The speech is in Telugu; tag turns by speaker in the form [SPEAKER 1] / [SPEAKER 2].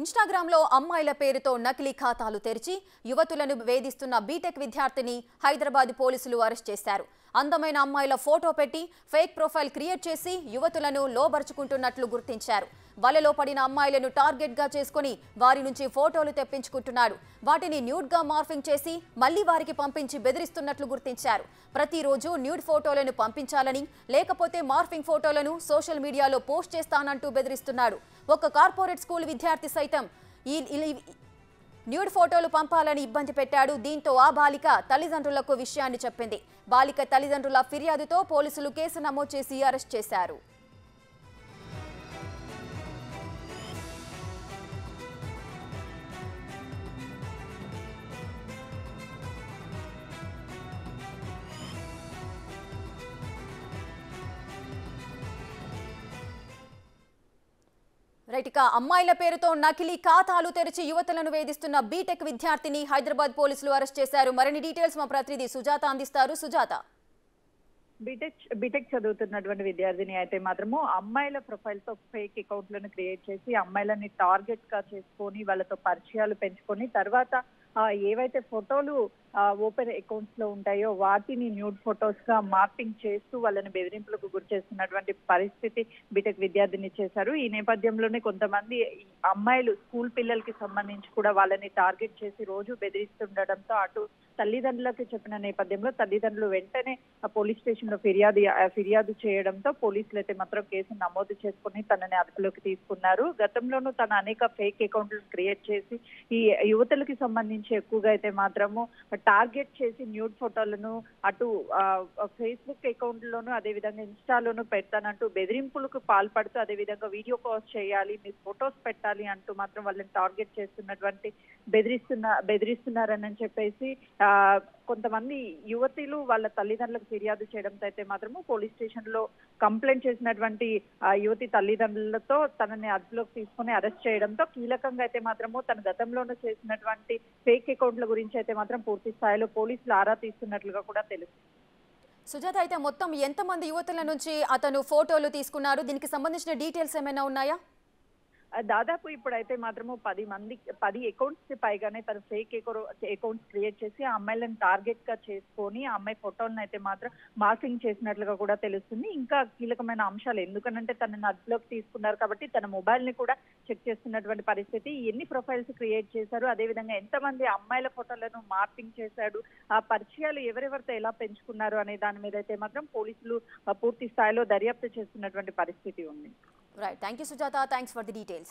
[SPEAKER 1] ఇన్‌స్టాగ్రామ్‌లో అమ్మాయిల పేరుతో నకిలీ ఖాతాలు తెరిచి యువతులను వేధిస్తున్న బీటెక్ విద్యార్థిని హైదరాబాద్ పోలీసులు అరెస్ట్ చేశారు. అందమైన అమ్మాయిల ఫోటో పెట్టి ఫేక్ ప్రొఫైల్ క్రియేట్ చేసి యువతులను లోబర్చుకుంటున్నట్లు గుర్తించారు. వలలో పడిన అమ్మాయిలను టార్గెట్‌గా చేసుకొని వారి నుంచి ఫోటోలు తెప్పించుకుంటున్నాడు. వాటిని న్యూడ్‌గా మార్ఫింగ్ చేసి మళ్లీ వారికి పంపించి బెదిరిస్తున్నట్లు గుర్తించారు. ప్రతిరోజు న్యూడ్ ఫోటోలను పంపించాలని, లేకపోతే మార్ఫింగ్ ఫోటోలను సోషల్ మీడియాలో పోస్ట్ చేస్తానంటూ బెదిరిస్తున్నాడు. ఒక కార్పొరేట్ స్కూల్ విద్యార్థి సైతం ఈ న్యూడ్ ఫోటోలు పంపాలని ఇబ్బంది పెట్టాడు. దీంతో ఆ బాలిక తల్లిదండ్రులకు విషయాన్ని చెప్పింది. బాలిక తల్లిదండ్రుల ఫిర్యాదుతో పోలీసులు కేసు నమోదు చేసి అరెస్ట్ చేశారు. రైట్, ఇక అమ్మాయిల పేరుతో నకిలీ ఖాతాలు తెరిచి యువతులను వేధిస్తున్న బీటెక్ విద్యార్థిని హైదరాబాద్ పోలీసులు అరెస్ట్ చేశారు. మరిన్ని డీటెయిల్స్ మా ప్రతినిధి సుజాత అందిస్తారు. సుజాత,
[SPEAKER 2] బీటెక్ చదువుతున్నటువంటి విద్యార్థిని అయితే మాత్రము అమ్మాయిల ప్రొఫైల్ తో ఫేక్ అకౌంట్లను క్రియేట్ చేసి అమ్మాయిలని టార్గెట్ గా చేసుకొని వాళ్ళతో పరిచయాలు పెంచుకొని తర్వాత ఏవైతే ఫోటోలు ఓపెన్ అకౌంట్స్ లో ఉంటాయో వాటిని న్యూడ్ ఫొటోస్ గా మార్పింగ్ చేస్తూ వాళ్ళని బెదిరింపులకు గురి చేస్తున్నటువంటి పరిస్థితి బీటెక్ విద్యార్థిని చేశారు. ఈ నేపథ్యంలోనే కొంతమంది అమ్మాయిలు స్కూల్ పిల్లలకి సంబంధించి కూడా వాళ్ళని టార్గెట్ చేసి రోజు బెదిరిస్తుండటంతో అటు తల్లిదండ్రులకి చెప్పిన నేపథ్యంలో తల్లిదండ్రులు వెంటనే పోలీస్ స్టేషన్ లో ఫిర్యాదు చేయడంతో పోలీసులు అయితే మాత్రం కేసు నమోదు చేసుకుని తనని అదుపులోకి తీసుకున్నారు. గతంలోనూ తన అనేక ఫేక్ అకౌంట్లను క్రియేట్ చేసి ఈ యువతులకి సంబంధించి ఎక్కువగా అయితే మాత్రము టార్గెట్ చేసి న్యూడ్ ఫోటోలను అటు ఫేస్బుక్ అకౌంట్ లోను అదేవిధంగా ఇన్స్టాలోను పెడతానంటూ బెదిరింపులకు పాల్పడుతూ అదేవిధంగా వీడియో కాల్స్ చేయాలి, మీ ఫొటోస్ పెట్టాలి అంటూ మాత్రం వాళ్ళని టార్గెట్ చేస్తున్నటువంటి బెదిరిస్తున్నారని చెప్పేసి కొంతమంది యువతులు వాళ్ళ తల్లిదండ్రులకు ఫిర్యాదు చేయడంతో అయితే మాత్రము పోలీస్ స్టేషన్ లో కంప్లైంట్ చేసినటువంటి యువతి తల్లిదండ్రులతో తనని అదుపులోకి తీసుకుని అరెస్ట్ చేయడంతో కీలకంగా అయితే మాత్రము తన గతంలోనూ చేసినటువంటి ఫేక్ అకౌంట్ల గురించి అయితే మాత్రం పూర్తి స్థాయిలో పోలీసులు ఆరా తీస్తున్నట్లుగా కూడా తెలుస్తుంది.
[SPEAKER 1] సుజాత, అయితే మొత్తం ఎంతమంది యువతుల నుంచి అతను ఫోటోలు తీసుకున్నారు? దీనికి సంబంధించిన డీటెయిల్స్ ఏమైనా ఉన్నాయా?
[SPEAKER 2] దాదాపు ఇప్పుడైతే మాత్రము 10 అకౌంట్స్ పైగానే తను ఫేక్ అకౌంట్స్ క్రియేట్ చేసి ఆ అమ్మాయిలను టార్గెట్ గా చేసుకొని ఆ అమ్మాయి ఫోటోలను అయితే మాత్రం మార్ఫింగ్ చేసినట్లుగా కూడా తెలుస్తుంది. ఇంకా కీలకమైన అంశాలు ఎందుకనంటే తనని అదుపులోకి తీసుకున్నారు కాబట్టి తన మొబైల్ ని కూడా చెక్ చేస్తున్నటువంటి పరిస్థితి. ఎన్ని ప్రొఫైల్స్ క్రియేట్ చేశారు, అదేవిధంగా ఎంతమంది అమ్మాయిల ఫోటోలను మార్ఫింగ్ చేశాడు, ఆ పరిచయాలు ఎవరెవరితో ఎలా పెంచుకున్నారు అనే దాని మీద అయితే మాత్రం పోలీసులు పూర్తి స్థాయిలో దర్యాప్తు చేస్తున్నటువంటి పరిస్థితి ఉంది.
[SPEAKER 1] Right. Thank you, Sujata. Thanks for the details.